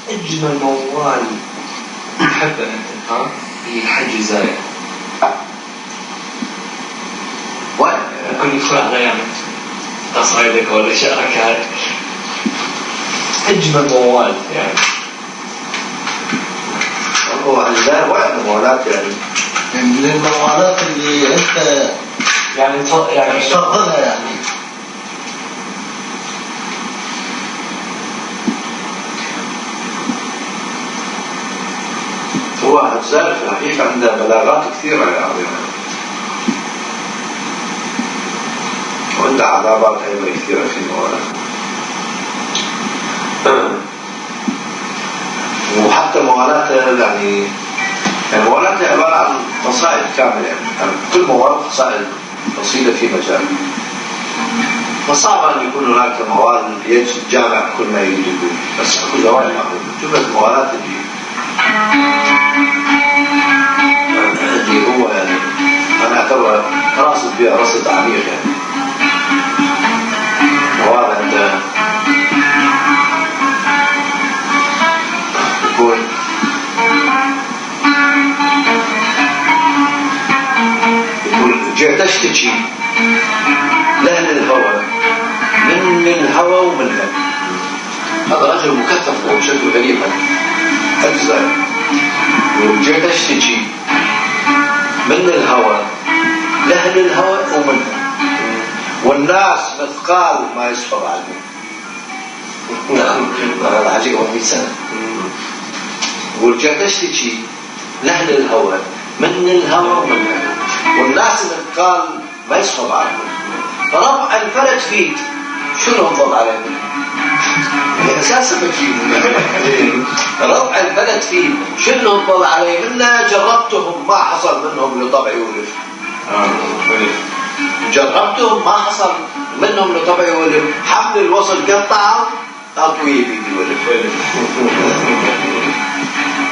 أجمل موال تحبه أنت ها هي الحج زايد وين كل شوية يعني تصعيدك ولا شاركات أجمل موال يعني هو الزايد واحد موالات يعني من الموالات اللي أنت يعني تفضلها يعني هو الزايد في الحقيقة عنده بلاغات كثيرة يعني وعنده عذابات أيضا كثيرة في الموالات وحتى موالاته يعني موالاته عبارة عن قصائد كاملة يعني كل موال قصائد قصيدة في مجال فصعب أن يكون هناك موال يجمع كل ما يريد بس أكو زوايا معقولة جملة موالات اللي هو يعني أنا أعتبر راصد بها رصد عميق يعني موال عند يقول جئت اشتكي لأهل الهوى من الهوى ومنها هذا رجل مكتف وشكله غريبا أجزاء جئت اشتكي من الهوى لأهل الهوى ومنها والناس مثقال ما يسحب عنه نعم هذا عجيب وميسان ورجعت اشتكي لأهل الهوى من الهوى ومنها والناس مثقال ما يسحب عنه فرفع الفلت فيك شنو انضل عليه منها اساسا بكيد رفع الفلت فيك شنو انضل عليه منها جربتهم ما حصل منهم لطبع يولف جربتهم ما حصل منهم لطبع يولف حبل الوصل قطعه اطوي بيدي ولف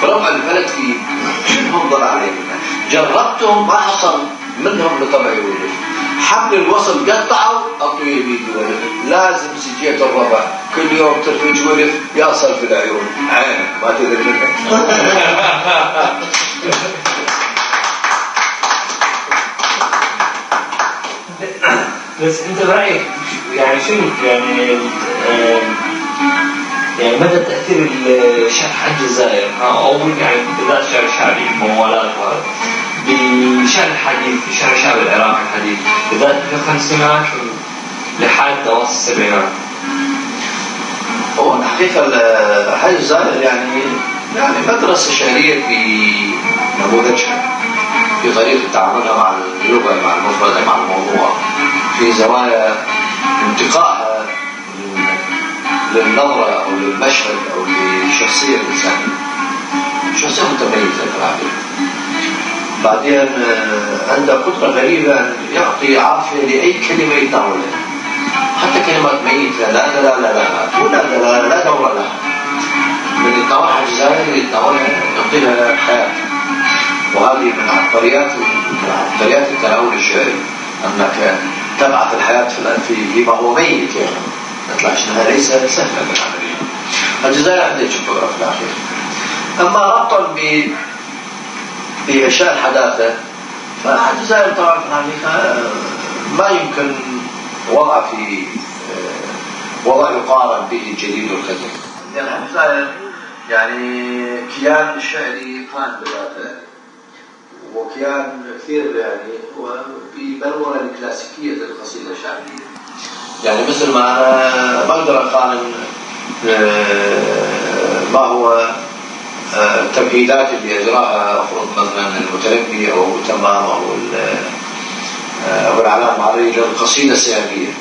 رفع الفلت فيه شنو انظر عليه منها جربتهم ما حصل منهم لطبع يولف حبل الوصل قطعوا اطوي بيدي ولف لازم سجية الربع كل يوم ترفج ولف يصل في العيون عينك ما تدري منك بس انت برأيك يعني شنو يعني مدى تأثير الشرح الجزائر أو يعني بالذات شعر الشعبي الموالات بالشعر الحديث الشعر الشعبي العراقي الحديث بالذات في الخمسينات لحد أواخر السبعينات هو الحقيقة الحج الزائر يعني مدرسة شعرية في نموذجها في طريقة تعاملها مع اللغة مع المفردة مع الموضوع في زوايا انتقائها للنظرة أو للمشهد أو للشخصية الإنسانية شخصية متميزة كالعادة بعدين عنده قدرة غريبة أن يعطي عافية لأي كلمة يتناولها حتى كلمات ميتة لا دلالة لها ولا دلالة لا دور لها من يتناولها الجزائر يتناولها يعطي لها حياة وهذه من عبقريات التناول الشعري أنك تبعث الحياة فيما هو ميت يعني نطلع شنها ليس سهلا بالعملية الجزائر عندها جبرة في الأخير أما ربطا بأشياء الحداثة فالجزائر طبعا في الحقيقة ما يمكن وضع يقارن به الجديد والقديم يعني الجزائر يعني كيان شعري قائم بذاته وكيان كثير يعني وفي بلورة الكلاسيكية القصيدة الشعبية يعني مثل ما أنا بقدر أقارن ما هو التمهيدات اللي أجراها أفرض مثلا المتنبي أو تمام أو أبو العلاء المعري للقصيدة السياقية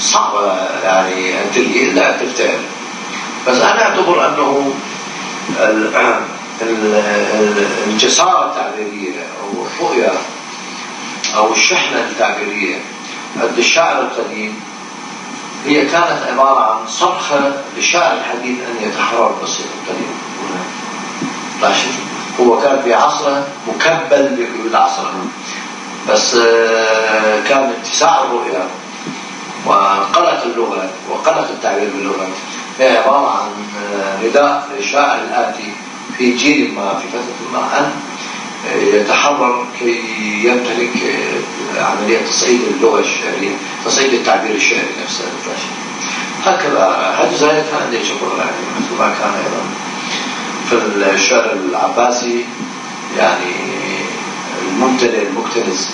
صعبة يعني أن تلقي إلا أن تفتعل بس أنا أعتبر أنه الجسارة التعبيرية أو الرؤية أو الشحنة التعبيرية عند الشاعر القديم هي كانت عبارة عن صرخة للشاعر الحديث أن يتحرر بالصيغة القديم هو كان في عصره مكبل بقيود عصره بس كان اتساع الرؤية وقلق اللغة وقلق التعبير باللغة هي عبارة عن نداء للشاعر الآتي في جيل ما، في فترة ما، أن يتحرر كي يمتلك عملية تصعيد اللغة الشعرية، تصعيد التعبير الشعري نفسه. هكذا حد ذلك عندي شكر يعني مثل ما كان أيضا في الشعر العباسي، يعني الممتلئ المكتنز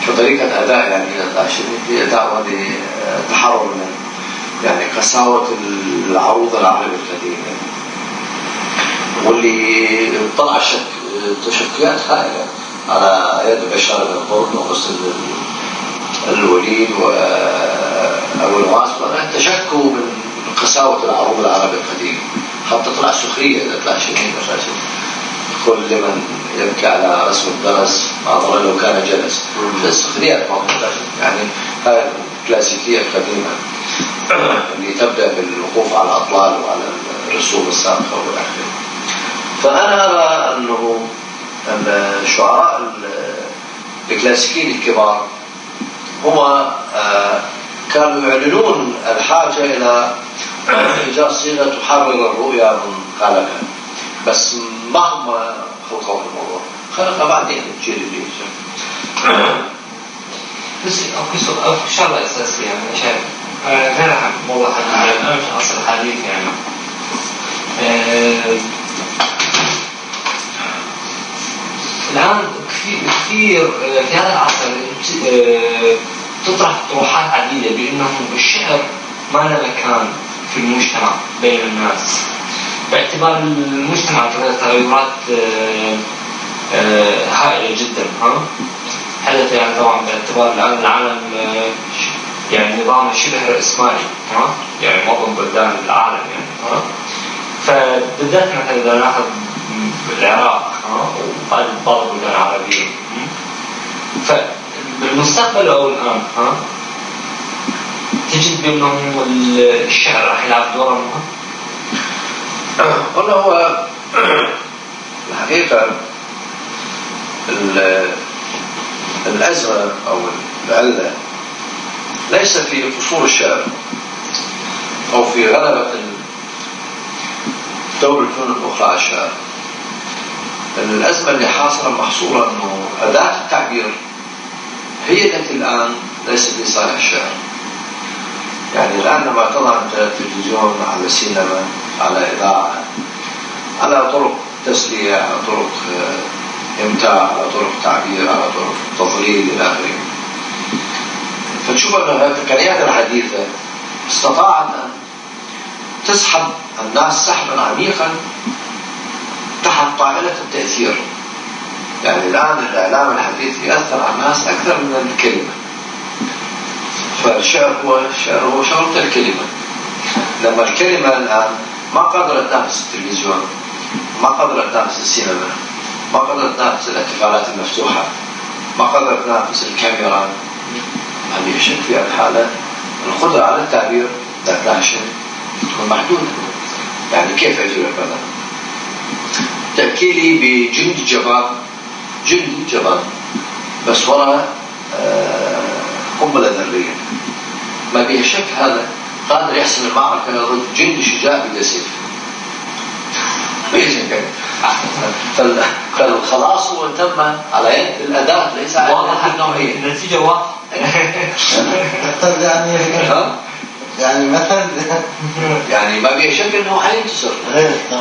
كطريقة أداء، يعني هي أداء لتحرر من يعني قساوة العروض العربي القديم، واللي طلع تشكيات هائلة على يد بشار بن القرن وحسن الوليد وأبو العاص، تشكوا من قساوة العروض العربي القديم، حتى طلع سخرية إذا طلع شيء أساسا، كل من يبكي على رسم الدرس ما ضر لو كان جلس، في السخريات يعني هاي الكلاسيكية القديمة اللي تبدأ بالوقوف على الأطلال وعلى الرسوم السابقة والآخرة. فأنا أرى أنه الشعراء الكلاسيكيين الكبار هم كانوا يعلنون الحاجة إلى إيجاد صيغة تحرر الرؤيا من قلقها، بس ما هم خلقوا في الموضوع، خلق بعدين الجيل اللي بس أكو شغلة أساسية يعني شايف غير موضوع حديث أنا مش أصل حديث يعني الآن كثير في هذا العصر تطرح طروحات عديدة بأنه الشعر ما له مكان في المجتمع بين الناس، باعتبار المجتمع تغيرات هائلة جدا حدث يعني طبعا باعتبار الآن العالم يعني نظام شبه رأسمالي يعني معظم بلدان العالم يعني فبالذات مثلا إذا ناخذ العراق وبعض البلدان العربية، فبالمستقبل أو الآن تجد بأنه الشعر راح يلعب دورا مهم. والله هو الحقيقة الأزمة أو العلة ليس في قصور الشعر أو في غلبة دور الفنون الأخرى على الشعر. الأزمة اللي حاصلة محصورة أنه أداة التعبير هي التي الآن ليست لصالح الشعر. يعني الآن لما تضع التلفزيون على السينما على إذاعة على طرق تسلية، على طرق إمتاع، على طرق تعبير، على طرق تضليل إلى آخره، فتشوف أن التقنيات الحديثة استطاعت أن تسحب الناس سحبا عميقا تحت طائلة التأثير. يعني الآن الإعلام الحديث يأثر على الناس أكثر من الكلمة، فالشعر هو شرط الكلمة. لما الكلمة الآن ما قدرت تنافس التلفزيون، ما قدرت تنافس السينما، ما قدرت تنافس الاحتفالات المفتوحة، ما قدرت تنافس الكاميرا، هذه شك في الحالة القدرة على التعبير تناشر تكون محدودة. يعني كيف أجرب هذا؟ تحكي لي بجند جبان بس وراء قنبلة ذرية، ما بيه شك هذا قادر يحسم المعركة ضد جند شجاع بسيف. فالخلاص هو تم على يد الأداة ليس على يد النوعية. النتيجة واضحة. يعني مثلا يعني ما بيه شك انه حينتصر،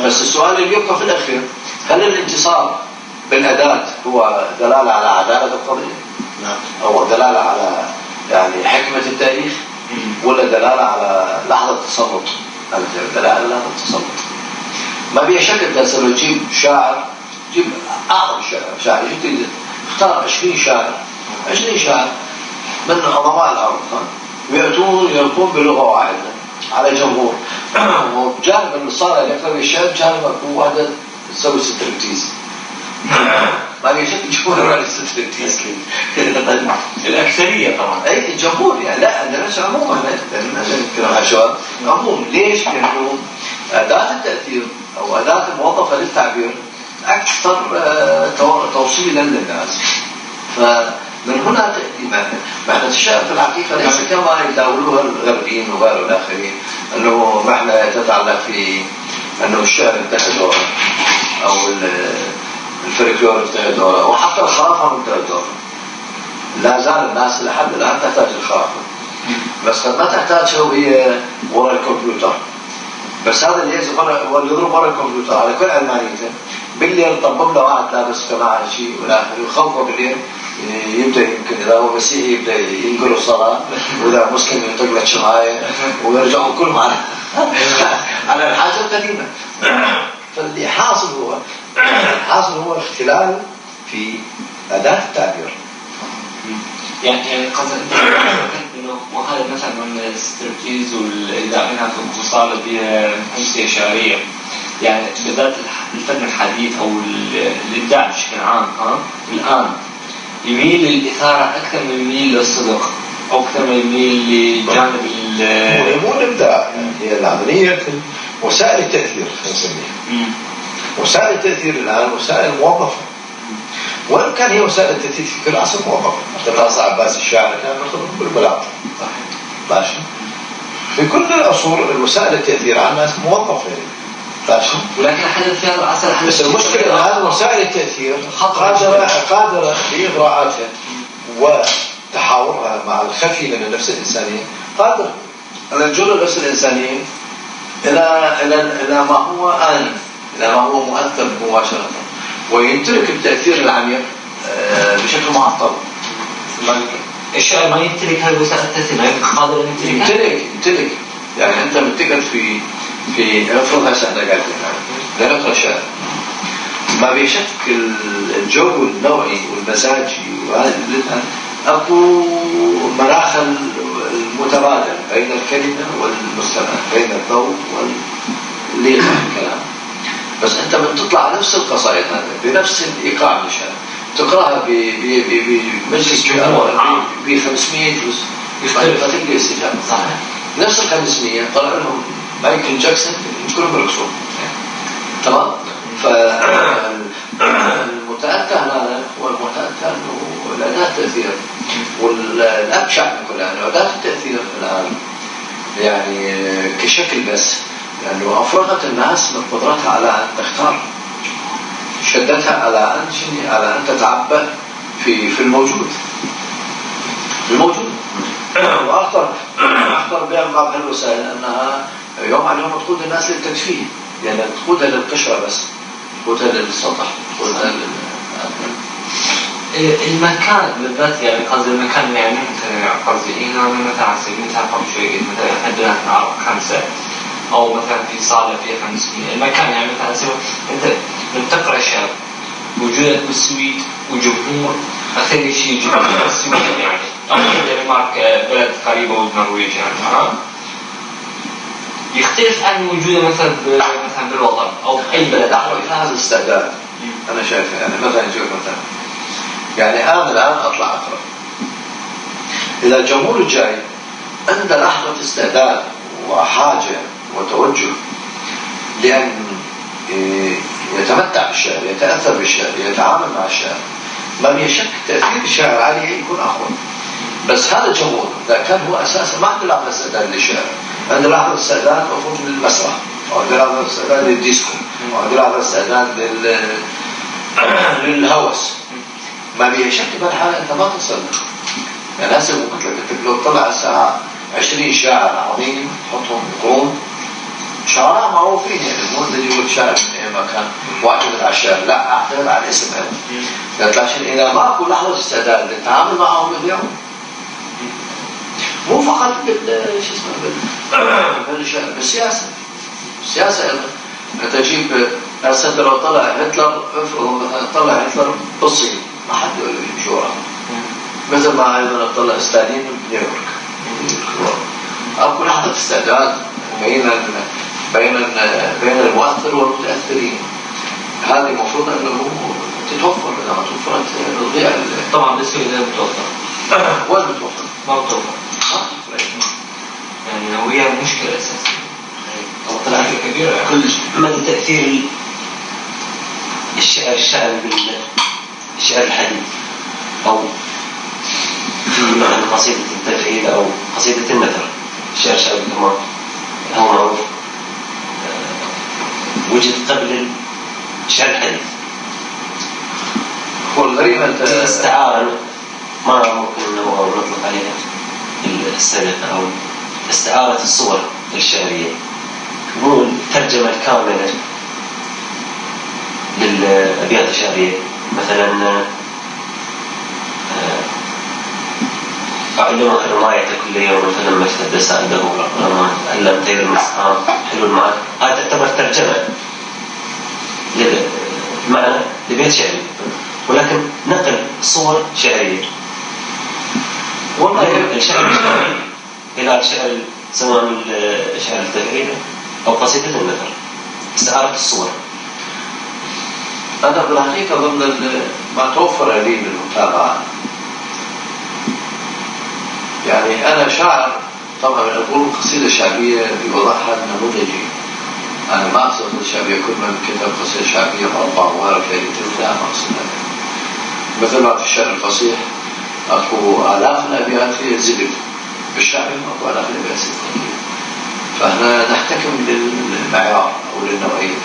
بس السؤال اللي يبقى في الأخير هل الانتصار بالأداة هو دلالة على عدالة القضية؟ أو دلالة على يعني حكمة التاريخ، ولا دلالة على لحظة تسلط؟ دلالة على لحظة تسلط. ما بيه شك انت تجيب شاعر، جيب أعظم شاعر جديد، اختار 20 شاعر من عظماء الأرض ويأتون يلقون بلغة واحدة على جمهور، وجانب الصالة اللي يقرأ الشعر جانب واحدة تسوي ستريبتيز. ما بيشك الجمهور على الستريبتيز الأكثرية طبعا. أي الجمهور يعني لا الناس عموما عموما. ليش؟ لأنه أداة التأثير أو أداة موظفة للتعبير أكثر توصيلا للناس. فمن هنا تأتي معنى الشعر في الحقيقة ليس كما يداولوها الغربيين وغير الآخرين أنه معنى تتعلق في أنه الشعر انتهى دوره أو الفلكلور انتهى دوره، وحتى الخرافة انتهى دوره. لا زال الناس لحد الآن تحتاج الخرافة، بس قد ما تحتاجها وهي وراء الكمبيوتر. بس هذا اللي يضرب وراء الكمبيوتر على كل علمانيته بالليل طبب له واحد لابس كماعة شيء والآخر يخوفه بالليل، يبدأ يمكن إذا هو مسيحي يبدأ ينقل الصلاة، وإذا مسلم ينطق له شماية، ويرجعوا كلهم على الحاجة القديمة. فاللي حاصل هو اختلال في أداة التعبير. يعني قصد انه وهذا مثلا من الاستراتيجيز والإبداع منها في اتصال بها أمسية شعرية، يعني بالذات الفن الحديث او الابداع بشكل عام الان يميل للاثاره اكثر من يميل للصدق او اكثر من يميل لجانب مو الابداع، يعني هي العمليه وسائل التاثير نسميها. وسائل التاثير الان وسائل موظفه، وان كان هي وسائل التاثير في كل عصر موظفه. مثل ناصر عباس الشاعر كان يخرج بالبلاط ماشي. في كل العصور الوسائل التاثير على الناس موظفه ماشي. ولكن حدث في هذا العصر بس المشكله الان وسائل التاثير قادره باغراءاتها وتحاورها مع الخفي من النفس الانسانيه، قادره ان تجر النفس الانسانيه الى ما هو آنف، الى ما هو مؤثر مباشره، ويمتلك التاثير العميق بشكل معطل. الشعر ما يمتلك هذه الوسائل التاثير، ما قادر يمتلك. يعني انت بتقعد في افرض هسه انا قاعد لنقرا شعر، ما بيشكل الجو النوعي والمزاجي، اكو مناخ المتبادل بين الكلمه والمستمع، بين الذوق واللي يقرا الكلام. بس انت من تطلع نفس القصائد هذا بنفس الايقاع من الشعر تقراها بمجلس جمهور ب 500 جزء يختلف تلقى استجابه. صحيح. نفس ال 500 طلع لهم مايكل جاكسون كلهم بيرقصوا تمام. فالمتأتى هذا هو المتأتى انه الأداة التأثير والأبشع من كل هذا أداة التأثير الآن يعني كشكل بس، لأنه أفرغت الناس من قدرتها على أن تختار، شدتها على أن تتعبى في الموجود. وأخطر بها بعض الوسائل أنها يوم عن يوم تقود الناس للتدفيه، يعني تقودها للقشرة بس، تقودها للسطح، تقودها المكان بالذات. يعني قصدي المكان يعني مثلا قصدي هنا مثلا على سبيل المثال قبل شوي قلت مثلا احنا بلاد نعرف 5 او مثلا في صالة فيها 500 المكان. يعني مثلا انت بتقرا شعر وجودك بالسويد وجمهور اخر شيء جمهور بالسويد يعني او الدنمارك بلد قريبة والنرويج يعني يختلف عن وجوده مثلا بالوطن او اي بلد اخر. هذا الاستعداد انا شايفه. يعني مثلا نجيب مثلا يعني انا الان اطلع اقرا، اذا الجمهور الجاي عنده لحظه استعداد وحاجه وتوجه لان يتمتع بالشعر، يتاثر بالشعر، يتعامل مع الشعر، ما في شك تاثير الشعر عليه يكون اقوى. بس هذا الجمهور اذا كان هو اساسا ما عنده لحظه استعداد للشعر، عنده لحظه استعداد مفروض للمسرح، او عنده لحظه استعداد للديسكو، او عنده لحظه استعداد للهوس، ما بيه شك بالحالة أنت ما تصل. يعني هسه ممكن لو طلع الساعة 20 شاعر عظيم تحطهم قرون شعراء معروفين، يعني مو اللي يقول شاعر من أي مكان واعتمد على الشعر، لا اعتمد على الاسم هذا. لكن إذا ماكو لحظة استعداد للتعامل معهم اليوم، مو فقط بالشعر، بالسياسة. السياسة أيضا أنت تجيب هسه لو طلع هتلر، افرض مثلا طلع هتلر بالصين ما حد يمشي وراه، مثل ما ايضا طلع ستالين من نيويورك. اكو لحظه استعداد بين المؤثر والمتاثرين، هذه المفروض انه تتوفر. اذا ما توفرت تضيع. طبعا بالنسبه لي متوفر. وين متوفر؟ ما متوفر. يعني هي مشكله اساسيه. طلعت كبيره كل مدى تاثير الشعر بالشعر الحديث، أو في مثلا قصيدة التفعيل أو قصيدة النثر، الشعر الشعبي كمان هو معروف وجد قبل الشعر الحديث. والغريب أنت الاستعارة ما ممكن أنه نطلق عليها السرقة أو استعارة الصور الشعرية، مو الترجمة الكاملة للأبيات الشعرية. مثلا أعلمك رماية كل يوم فلما اشتد سعده علم طير المسحام حلو المعنى، هذا تعتبر ترجمة للمعنى لبيت شعري، ولكن نقل صور شعرية. والله الشعر الشعري إلى الشعر سواء الشعر التفعيل أو قصيدة النثر، استعارة الصور. أنا بالحقيقة ضمن ما توفر لي من المتابعة، يعني أنا شاعر طبعا أقول قصيدة شعبية بوضعها نموذجي. أنا ما أقصد الشعبية كل من كتب قصيدة شعبية مربع وغير كلمة، لا ما أقصد هذا. مثل ما في الشعر الفصيح أكو آلاف الأبيات هي زبد، بالشعر أكو آلاف الأبيات زبد. فإحنا نحتكم للمعيار أو للنوعية.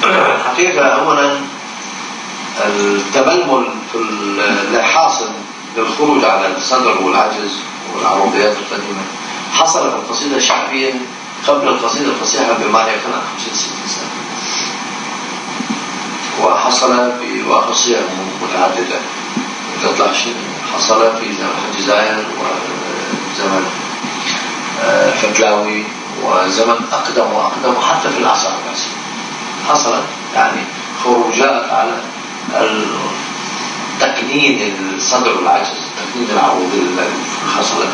الحقيقة أولا التململ في اللي حاصل للخروج على الصدر والعجز والعروضيات القديمة حصل في القصيدة الشعبية قبل القصيدة الفصيحة بما يقرأ 65 سنة، وحصل بواقع صيغ متعددة تطلع حصل في زمن حج زاير وزمن فتلاوي وزمن أقدم وأقدم، وحتى في العصر العباسي حصلت يعني خروجات على تقنين الصدر والعجز، تقنين العروض اللي حصلت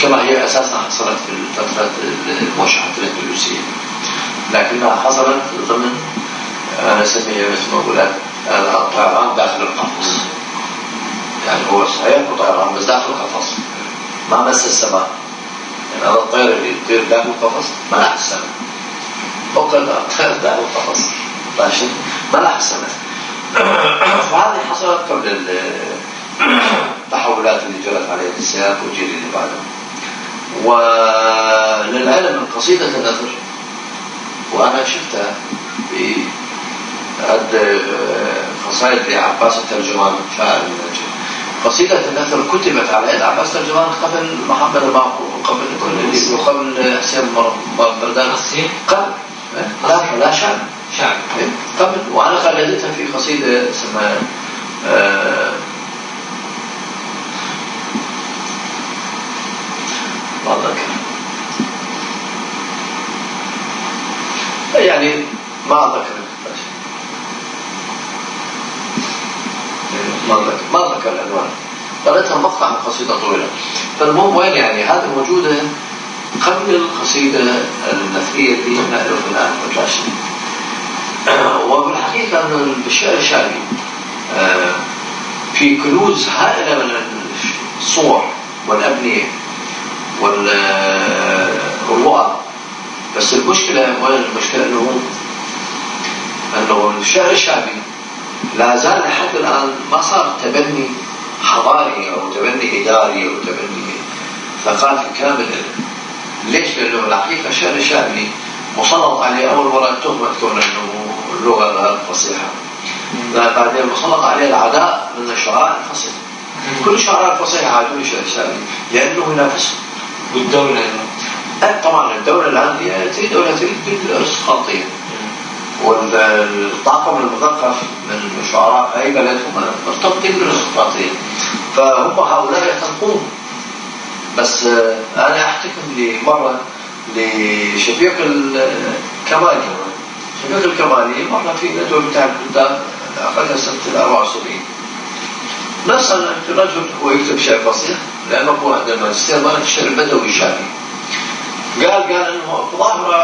كما هي أساسا حصلت في الفترة الموشحة الأندلسية، لكنها حصلت ضمن أنا أسميها مثل ما أقول الطيران داخل القفص. يعني هو صحيح طيران بس داخل القفص، ما مس السماء. يعني هذا الطير اللي يطير داخل القفص ما لاحظ السماء، فوق الطير داخل القفص ماشي ما لاحظ السماء. فهذه حصلت قبل التحولات اللي جرت عليها السياق والجيل اللي بعده. وللعلم من قصيدة النثر، وأنا شفتها في عد قصائد لعباس الترجمان شاعر النجم. قصيدة النثر كتبت على يد عباس الترجمان قبل محمد الباقر وقبل حسين بردان، قبل لا شعر قبل. وأنا خلدتها في قصيدة اسمها ما أذكر، يعني ما أذكر العنوان، قرأتها مقطع من قصيدة طويلة. فالمهم وين يعني هذا موجودة قبل القصيدة النثرية اللي نألف الآن متلاشين. وبالحقيقة أن الشعر الشعبي في كنوز هائلة من الصور والأبنية والرؤى. بس المشكلة وين المشكلة أنه الشعر الشعبي لا زال لحد الآن ما صار تبني حضاري أو تبني إداري أو تبني ثقافي كامل. ليش؟ لأنه الحقيقة الشعر الشعبي مسلط عليه أول مرة تهمة كون أنه اللغة فصيحة، بعدين مسلط عليه العداء من الشعراء الفصيح. كل الشعراء الفصيحة عادوا الشعر الشعبي لأنه ينافسهم. والدولة طبعا الدولة الآن تريد بالإرث خطية، والطاقم المثقف من شعراء أي بلد هم مرتبطين بالارستقراطية، فهم هؤلاء يتنقون. بس أنا أحتكم لمرة لشفيق الكمالي. شفيق الكمالي مرة في ندوة بتاع الكتاب أخذها سنة 74. نسأل رجل هو يكتب شعر فصيح لأنه هو عنده ماجستير مالك الشعر البدوي الشعبي. قال إنه ظاهرة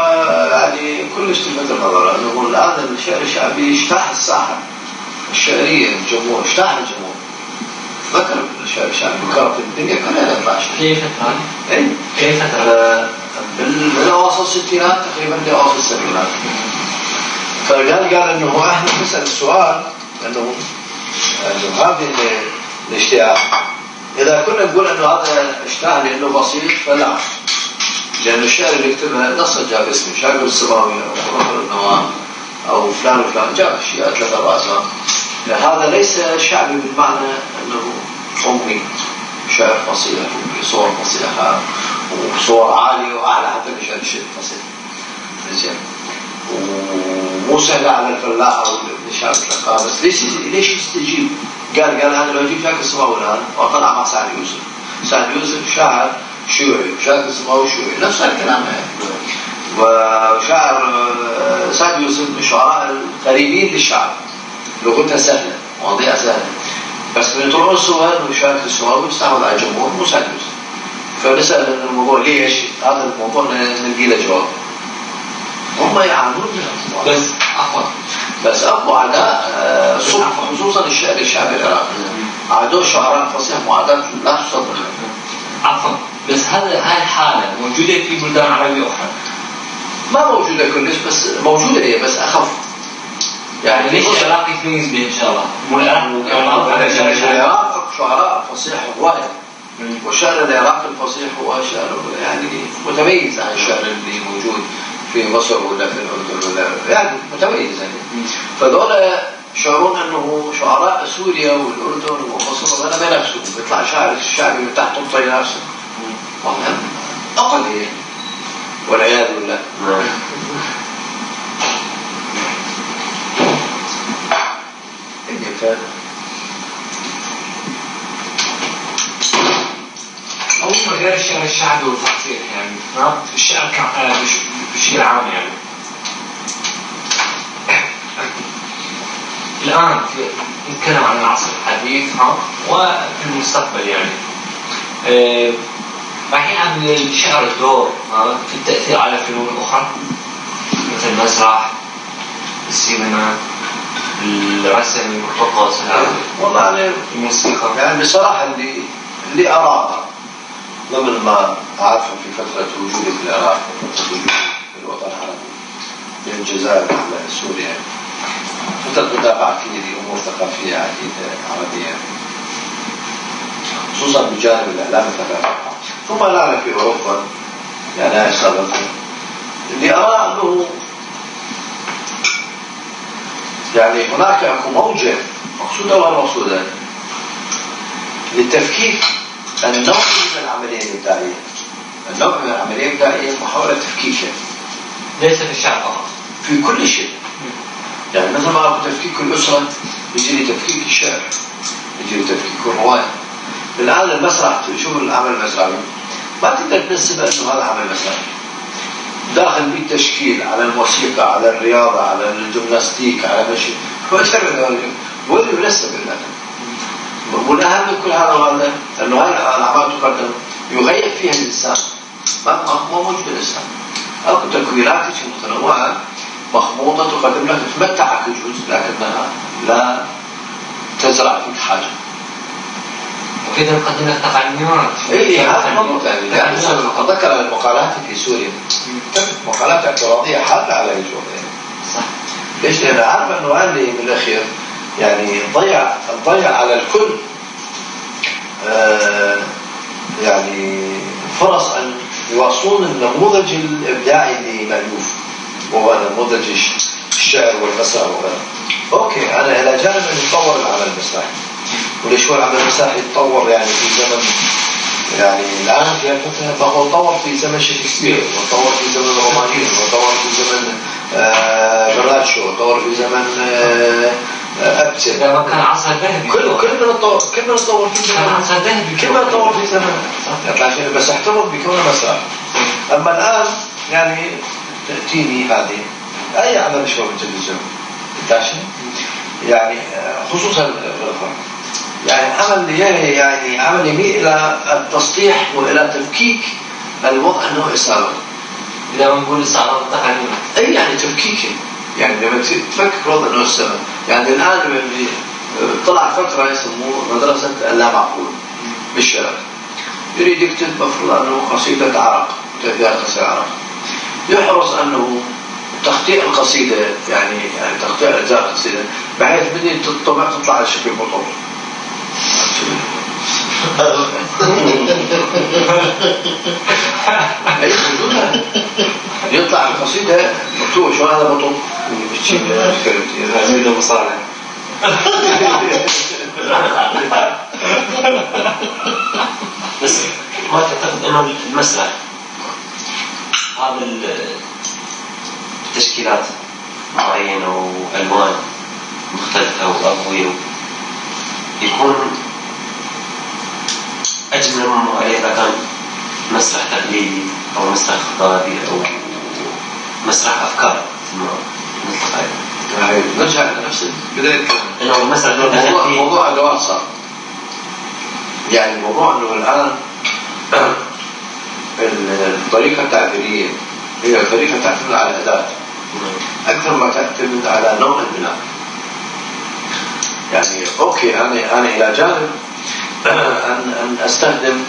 يعني كلش تلفت النظر أنه الآن الشعر الشعبي اجتاح الساحة الشعرية، الجمهور اجتاح الجمهور. ذكر الشعر الشعبي كانت الدنيا كلها تطلعش. كيف فترة؟ إيه؟ كيف فترة؟ بالأواصل الستينات تقريبا لأواصل السبعينات. فقال إنه إحنا نسأل السؤال إنه هذه الاشتياق إذا كنا نقول أنه هذا اشتهى لأنه بسيط فلا، لأن الشعر اللي يكتبها نص جاب اسمه شاعر السماوي أو خرافة النوام أو فلان وفلان، جاب أشياء 3 أسماء. هذا ليس شعبي بالمعنى أنه أمي، شعر فصيح وصور فصيحة وصور عالية وأعلى حتى مشان الشيء فصيح زين، ومو سهل على الفلاح أو الشعب الثقافة. بس ليش يستجيب؟ قال أنا لو أجيب شاكر السماوي الآن وأطلع مع سعد يوسف، سعد يوسف شاعر شيوعي وشاكر السماوي شيوعي، نفس الكلام وشاعر سعد يوسف من الشعراء القريبين للشعب، لغتها سهلة مواضيع سهلة، بس من يطلعون الصور وشاكر السماوي بيستعمل على الجمهور مو سعد يوسف. فنسأل الموضوع ليش هذا الموضوع نلقي له جواب. هم يعانون من الأطباء بس عفوا، بس أبو عداء خصوصا الشعب العراقي عادوا شعراء فصيح معاداة لا تصدق. عفوا، بس هاي الحالة موجودة في بلدان عربية أخرى؟ ما موجودة كلش، بس موجودة هي بس أخف. يعني ليش العراق يتميز به إن شاء الله؟ مو العراق شعراء فصيح هواية، والشعر العراقي الفصيح هو شعر يعني متميز عن الشعر اللي موجود في مصر ولا في الأردن ولا يعني متميز يعني. فدول شعرون أنه شعراء سوريا والأردن ومصر هذا ما نفسه بيطلع شاعر الشعبي من تحت الطي نفسه والله أقل هي والعياذ بالله. أول ما غير الشعر الشعبي والفصيح يعني الشعر بشكل عام يعني. الآن نتكلم عن العصر الحديث وفي المستقبل يعني راح يلعب الشعر دور في التأثير على فنون أخرى مثل المسرح، السينما، الرسم، الرقص، والله أنا الموسيقى. يعني بصراحة اللي أراه ضمن ما أعرفه في فترة وجودي في العراق وفترة وجودي في الوطن العربي من الجزائر إلى سوريا، فترة متابعة لأمور ثقافية عديدة عربية خصوصا بجانب الإعلام الثقافي، ثم الآن في أوروبا يعني سابقا. اللي أرى أنه يعني هناك أكو موجة مقصودة والمقصودة للتفكيك النوع من العملية الإبداعية. النوع من العملية الإبداعية محاولة تفكيكها ليس في الشعر فقط، في كل شيء. يعني مثل ما أقول تفكيك الأسرة يجي لي تفكيك الشعر، يجي لي تفكيك الرواية. الآن المسرح شوف العمل المسرحي ما تقدر تنسب أنه هذا عمل مسرحي، داخل بالتشكيل على الموسيقى على الرياضة على الجمناستيك على مشي هو اللي ينسب لنا. والأهم من كل هذا وهذا أنه هاي الأعمال تقدم يغير فيها الإنسان، ما موجود الإنسان. أو تكوينات متنوعة مخموطة تقدم لك تمتعك الجزء لكنها لا تزرع فيك حاجة. وكذا نقدم لك تقنيات. إيه هذا مضبوط يعني أتذكر المقالات في سوريا مقالات اعتراضية حادة على الوضع. صح. ليش؟ لأن عارف أنه عندي من الأخير يعني ضيع على الكل يعني فرص أن يواصلون النموذج الإبداعي اللي مألوف وهو نموذج الشعر والمسرح وغيره. أوكي أنا إلى جانب أن يتطور العمل المسرحي، وليش هو العمل المسرحي يتطور يعني في زمن يعني الآن في الفترة ما هو تطور في زمن شكسبير وتطور في زمن الرومانيين وتطور في زمن براتشو وتطور في زمن أبتر. ده كان عصر ذهبي. كل ما نتطور في زمن عصر ذهبي. كل ما نتطور في زمن عشان بس احتفظ بكونه مسرح. أما الآن يعني تأتيني هذه أي عمل شو بالتلفزيون يعني خصوصا الغرفة يعني عمل يميل إلى التسطيح وإلى تفكيك الوضع أنه إسارة. إذا ما نقول إسارة التقنية أي يعني تفكيكه يعني لما تفكك وضع أنه إسارة. يعني الآن طلع فكرة يسموه مدرسة اللا معقول بالشعر، يريد يكتب مفروض أنه قصيدة عرق تأثير قصيدة عرق، يحرص أنه تخطيء القصيدة يعني تخطيء أجزاء القصيدة بحيث بدي تطلع على شكل بطل أي موجودة يطلع القصيدة مكتوبة شو هذا بطل هذه مصالح. بس ما تعتقد انه المسرح هذا التشكيلات معينة والوان مختلفة واقوية يكون اجمل مما عليه اذا كان مسرح تقليدي او مسرح خطابي او مسرح افكار مثل هاي. نرجع لنفس بداية الكلام انه المسرح موضوع الأدوات صار يعني موضوع انه الان الطريقة التعبيرية هي طريقة تعتمد على أداة أكثر ما تعتمد على نوع البناء. يعني أوكي أنا إلى جانب أن أستخدم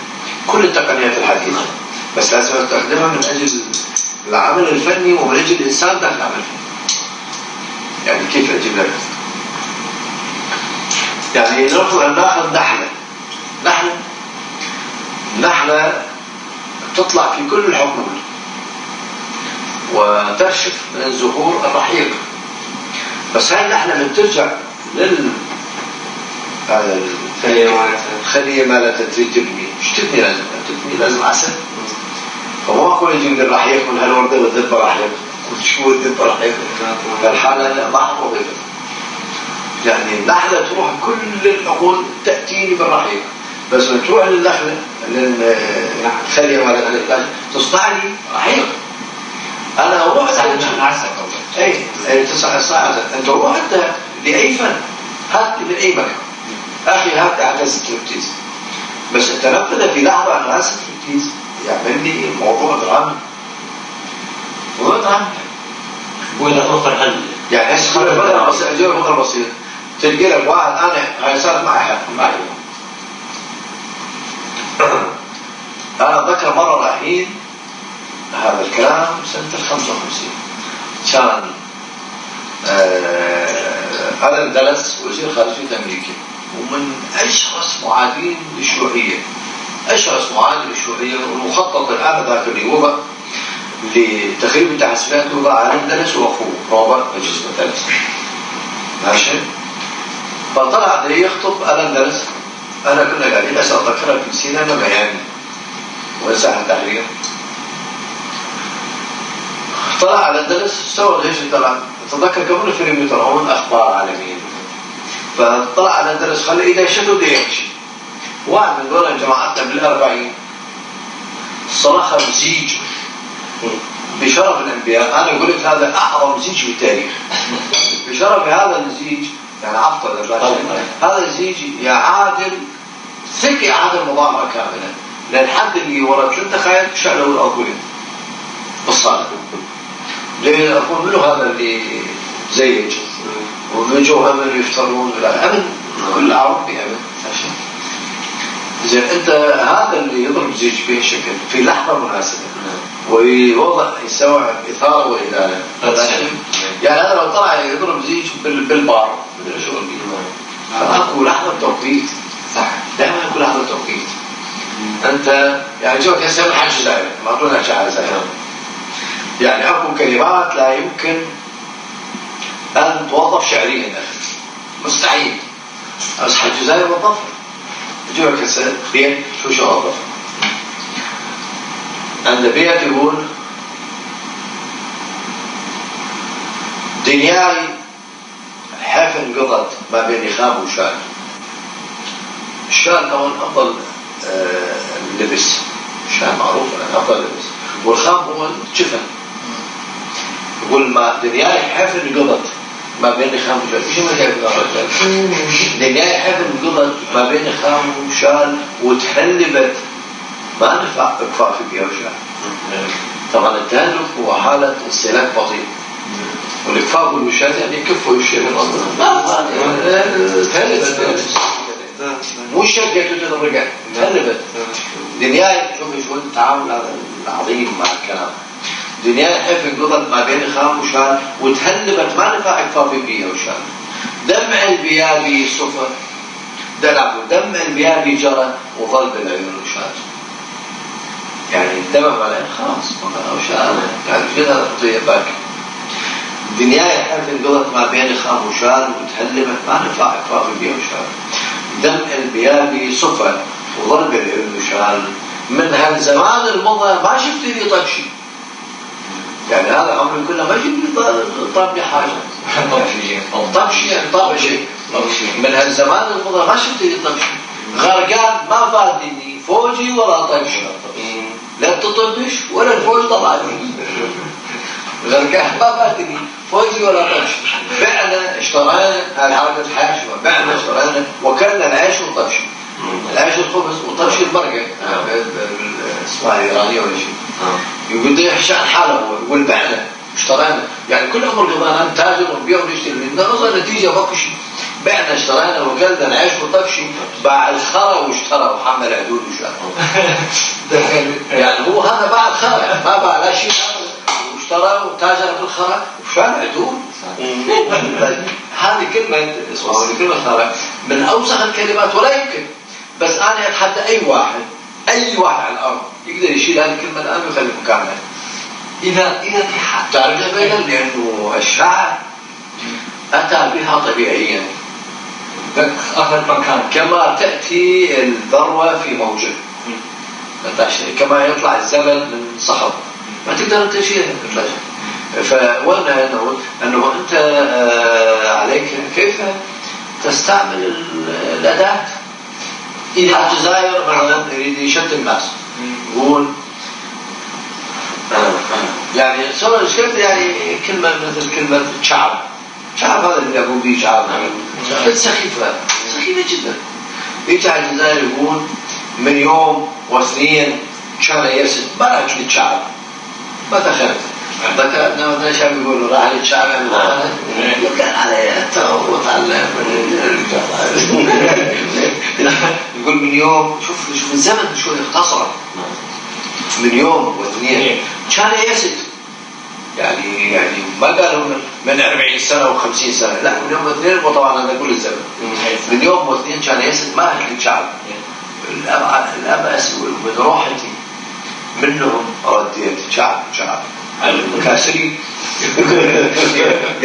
كل التقنيات الحديثة بس لازم أستخدمها من أجل العمل الفني ومن أجل الإنسان داخل العمل الفني. يعني كيف أجيب لك يعني ناخذ نحلة تطلع في كل الحقول وترشف من الزهور الرحيق بس هاي النحلة من ترجع الخلية مالتها تريد تبني مش تبني لازم عسل فما أقول يجي من الرحيق من هالوردة والذبة رحيق شو الذبة رحيق فالحالة ما أعرف وظيفة يعني النحلة تروح كل الحقول تأتيني بالرحيق بس تروح للنحلة للخلية مالتها تصنع لي رحيق أنا أروح أي تصنع الصاعة أنت روح أنت لأي فن هات من أي مكان أخي هات عدسة تركتيز بس أنت نفذ في لحظة عدسة تركتيز يعمل لي موضوع درامي ولا أخر حل يعني مثلا بسيط تلقي لك واحد أنا هاي صارت معي أنا أتذكر مرة رايحين هذا الكلام سنة 55 كان ألان دالاس وزير خارجية أمريكا ومن أشرس معادين للشيوعية والمخطط الآن ذاك اللي وضع لتخريب التحسبات وضع ألان دالاس وأخوه روبرت دالاس ماشي فطلع ده يخطب ألان دالاس أنا كنا قاعدين بس أتذكرها في السينما ميامي وساحة التحرير طلع ألان دالاس سوى ليش طلع تذكر كمان الفيلم يطلعون أخبار عالمية فطلع ألان دالاس خلي إذا شدوا ده يمشي واحد من دول جماعتنا بالأربعين صرخ بزيج بشرف الأنبياء أنا قلت هذا أعظم زيج بالتاريخ بشرف هذا الزيج يعني أفضل هذا الزيج يعادل مضامرة كاملة للحد اللي ورد شو تخيل شعلوا الأولين بالصالح لأن أقول له هذا اللي زيج وبيجوا أمن يفترون ولا أمن كل عرب بأمن زين أنت هذا اللي يضرب زيج بهالشكل في لحظة مناسبة ويوضع يستوعب إثارة وإدانة يعني هذا لو طلع يضرب زيج بالبار بدل شغل بيه فأكو لحظة توقيت صح دائما أكو لحظة توقيت أنت يعني جوك يسمى حاجة زائرة ما أقولنا شعر زائرة يعني أكو كلمات لا يمكن أن توظف شعريا مستحيل بس حاجة زائرة وظفها جوك يسمى بيت شو وظف عند بيت يقول دنياي حفن قطط ما بين خام وشال الشال طبعا أفضل لبس الشال معروف أنه أفضل لبس والخام هو الجفن يقول ما دنياي حفن قطط ما بين خام وشال إيش ما كيف دنياي حفن قطط ما بين خام وشال وتحلبت ما نفع إكفاف بيها وشال طبعا التهلك هو حالة استهلاك بطيء والإكفاف والوشال يعني يكفوا الشيء من أصلا تهلبت مو شكة تترجع تهلبت دنياي شوف التعامل العظيم مع الكلام دنياي حفن قطط ما بين خام وشال وتهلبت ما نفع إكفاف بيها وشال دمع البيابي صفر دم المياه جرى وظل بالعيون وشال. يعني الدم عليه خلاص وشال. يعني كذا طيبك الدنيا حتى انقضت ما بين خام وشال وتهلمت ما نفع إفراغ بيها وشال. دم البيابي صفى وظل بالعيون وشال. من هالزمان المضى ما شفت لي طب شيء. يعني هذا عمري كله ما شفت لي طب حاجة. طب شيء. من هالزمان المضى ما شفت لي طب شيء. غرقان ما فادني فوجي ولا طب شيء. لا تطبش ولا الفوج طلعني. غرقان ما فادني فوجي ولا طب شيء. بعنا اشترينا هالحركة حاجة. بعنا اشترينا وكلنا العيش والطب شيء. العيش والخبز وطبش المرقة اسمها إيرانية ولا شيء. يقول ده يحشان حاله والبعنا اشترينا. يعني كل عمر قضانا تاجر ونبيع ونشتري من نظر نتيجة بقشي. بعنا اشترينا وكلنا العيش والطبشي باع الخرا واشترى وحمل عدود وشاء. يعني هو هذا باع الخرا يعني ما باع لا شيء واشترى وتاجر بالخرا وشال عدود. هذه كلمة اسمها كلمة خرا من أوسخ الكلمات ولا يمكن. بس أنا أتحدى أي واحد على الأرض يقدر يشيل هذه الكلمة الآن ويخلي مكانها. إذا في حد تعرف بينا لأنه الشعر أتى بها طبيعيا أخذ مكان كما تأتي الذروة في موجه كما يطلع الزمن من صخب ما تقدر تشيلها. فقلنا أنه أنت عليك كيف تستعمل الأداة. إذا الجزائر مثلا يريد يشد الناس يقول يعني سواء شفت يعني كلمة مثل كلمة شعب هذا اللي أقول به شعب سخيفة جدا. يجي على الجزائر يقول من يوم واثنين كان يرسل ما رأيك شعب ما دخلت ذكرنا مثلا شعب يقولوا راح للشعب كان عليه وتعلم يقول من يوم شوف الزمن شو اختصر من يوم واثنين كان يسد يعني ما قالوا من 40 سنة و50 سنة لا من يوم واثنين وطبعا أنا أقول الزمن من يوم واثنين كان يسد ما أهل الشعب الأبأس ومدروحتي منهم رديت شعب الكاسري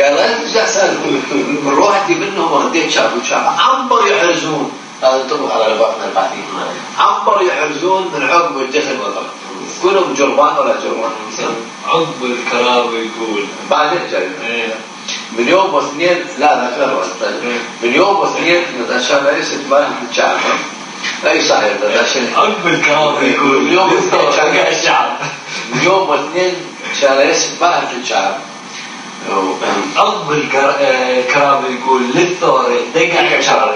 قال لا ترجع سالفه من روحتي منهم رديت شعب عنبر يحرزون هذا انتبه على لباقنا البعثين عنبر يحرزون من عقب الدخل والضرب كلهم جربان ولا جربان عقب الكراب يقول بعدين جاي من يوم واثنين لا ذكر من يوم واثنين عشان لا يصير ما الشعب اي صحيح عقب الكراب يقول من يوم واثنين شرقع الشعب من يوم واثنين عشان يصير ما الشعب عقب الكراب يقول للثورة دقع الشعب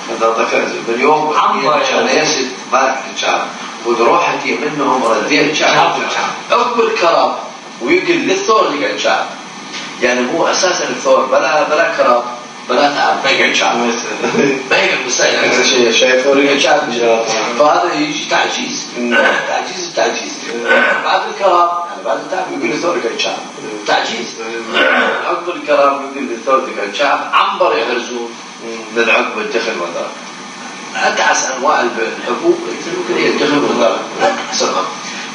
هذا ذكر من يوم واثنين عشان يصير ما الشعب وروحتي منهم رديت شعب عقب الكراب ويقول للثور دقع الشعب. يعني هو أساسا الثور بلا كراب بلا تعب ما يقعد شعب ما يقعد مستعجل شيء ثور يقعد شعب فهذا يجي تعجيز بعد الكرام يعني بعد التعب يقول الثور يقعد شعب تعجيز عقب الكرام يقول الثور يقعد شعب عنبر يحرزون من عقب الدخل والضرب أدعس أنواع الحبوب يمكن هي الدخل والضرب أدعس أنواع.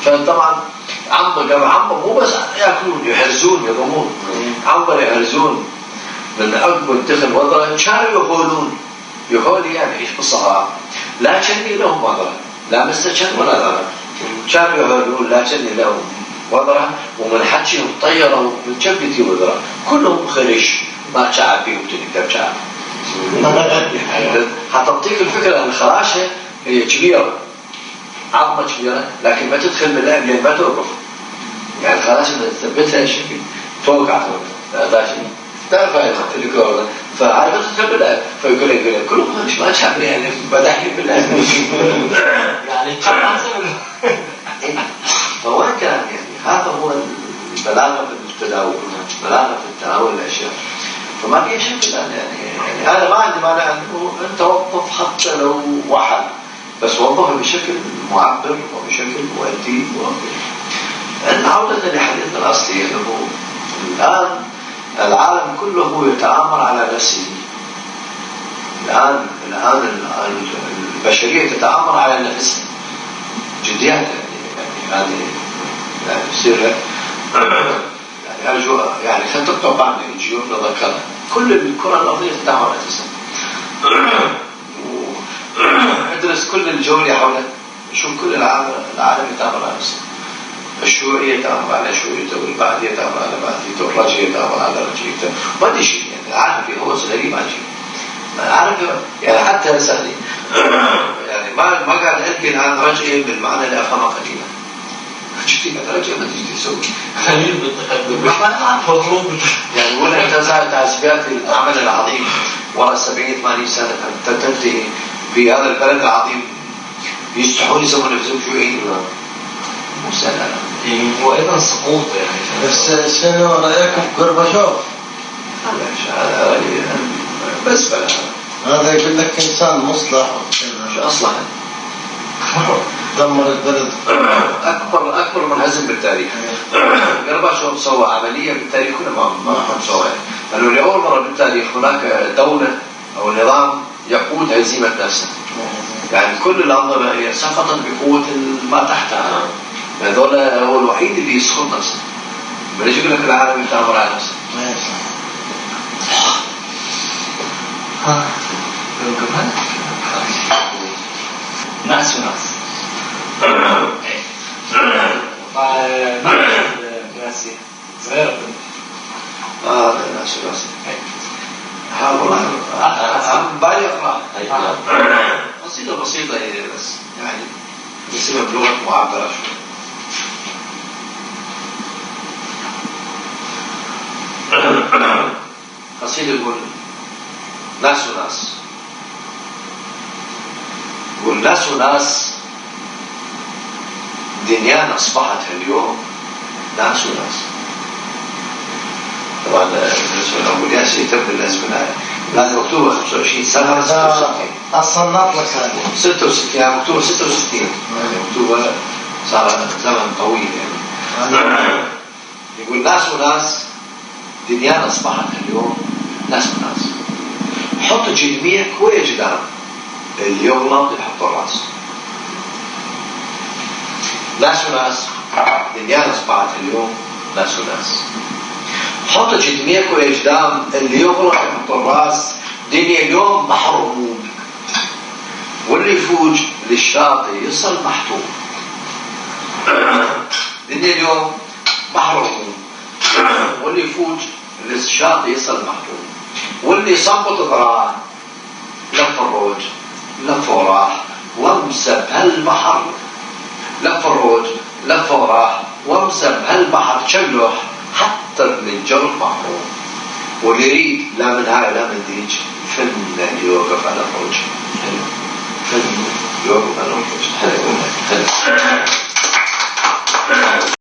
فطبعا عنبر مو بس يأكلون يحرزون يضمون عنبر يحرزون من عقب الدخل والضرب كانوا يهول يعني يعيش بالصحراء لا شني لهم وضرب لا مستشن ولا ضرب كانوا يهولون لا شني لهم وضرب ومن حكيهم طيروا من جبتي وضرب كلهم خريش ما شعب فيهم تنكتب شعب حتعطيك الفكرة أن الخراشة هي كبيرة عظمة كبيرة لكن ما تدخل باللعب لأن ما توقف يعني الخراشة تثبتها شكل توقع تعرف هاي الكورة فعارف تدخل باللعب فيقول كلهم مش ما شعب يعني بدحكي باللعب يعني كم فوين كان يعني هذا هو البلاغة في التداول بلاغة في التناول الأشياء فما في شكل يعني أنا ما عندي مانع أنه أنت وظف حتى لو واحد بس وظفه بشكل معبر وبشكل مؤدي أن عودة لحديثنا الأصلي أنه الآن العالم كله يتآمر على نفسه الآن البشرية تتآمر على نفسها جديات، يعني يصير يعني أرجو يعني خلينا تقطع بعض الجيوب نذكرها كل الكرة الأرضية تتآمر على نفسها. ادرس كل الجولة حولها، شوف كل العالم يتآمر على نفسه. الشيوعية يتآمر على شيوعيته، والبعثية يتآمر على بعثيته، والرجعية يتآمر على رجعيته، ما أدري شيء يعني. العالم في هوس غريب عن شيء. العالم يعني حتى سهلي يعني ما قاعد أحكي الآن رجعية بالمعنى اللي أفهمه قديما. شفتي هذا رجعية ما تجي تسوي خليل بالتقدم مضروب يعني. ولا انتزعت عزبيات العمل العظيم وراء 70-80 سنة تنتهي في هذا البلد العظيم يستحون يسوون نفسهم شيوعيين. مو سهل. وأيضا سقوط يعني. بس شنو رأيكم غورباتشوف؟ بس بلا هذا يقول لك إنسان مصلح شو أصلا دمر البلد. أكبر منهزم بالتاريخ. غورباتشوف سوى عملية بالتاريخ كله ما حد سواها، لأنه لأول مرة بالتاريخ هناك دولة أو نظام يقود هزيمة نفسه. يعني كل الأنظمة هي سقطت بقوة ما تحتها. هذول هو الوحيد اللي يسقط نفسه. بليش يقول لك العالم يتآمر على نفسه؟ ناس وناس. ناس صغيرة. ناس وناس. والله بالي أقرأ بسيطة هي بس يعني نسمى بلغة معبرة شوي. قصيدة يقول ناس وناس. يقول ناس وناس دنيانا أصبحت اليوم ناس وناس. طبعا أقول يا سيدي تبدأ الأزمنة هذا مكتوبة 25 سنة 66 أصلا نطلق هذا 66 يعني مكتوبة 66 يعني مكتوبة صار زمن طويل يعني. يقول ناس وناس دنيانا أصبحت اليوم ناس وناس. حط جدميك ويا جدام اللي يغلط يحط الراس. ناس وناس دنيانا أصبحت اليوم ناس وناس. حط جدميك ويا جدام اللي يغلط يحط الراس. دنيا اليوم بحر هموم، واللي يفوج للشاطئ يصل محتوم. دنيا اليوم بحر هموم، واللي يفوج للشاطئ يصل محتوم. واللي صبط ذراع لف الروج لف وراح وامسى بهالبحر. لف الروج لف وراح وامسى بهالبحر شلوح حتى من الجو محروم. واللي يريد لا من هاي لا من ديج فن يوقف على الروج. فن يوقف على الروج.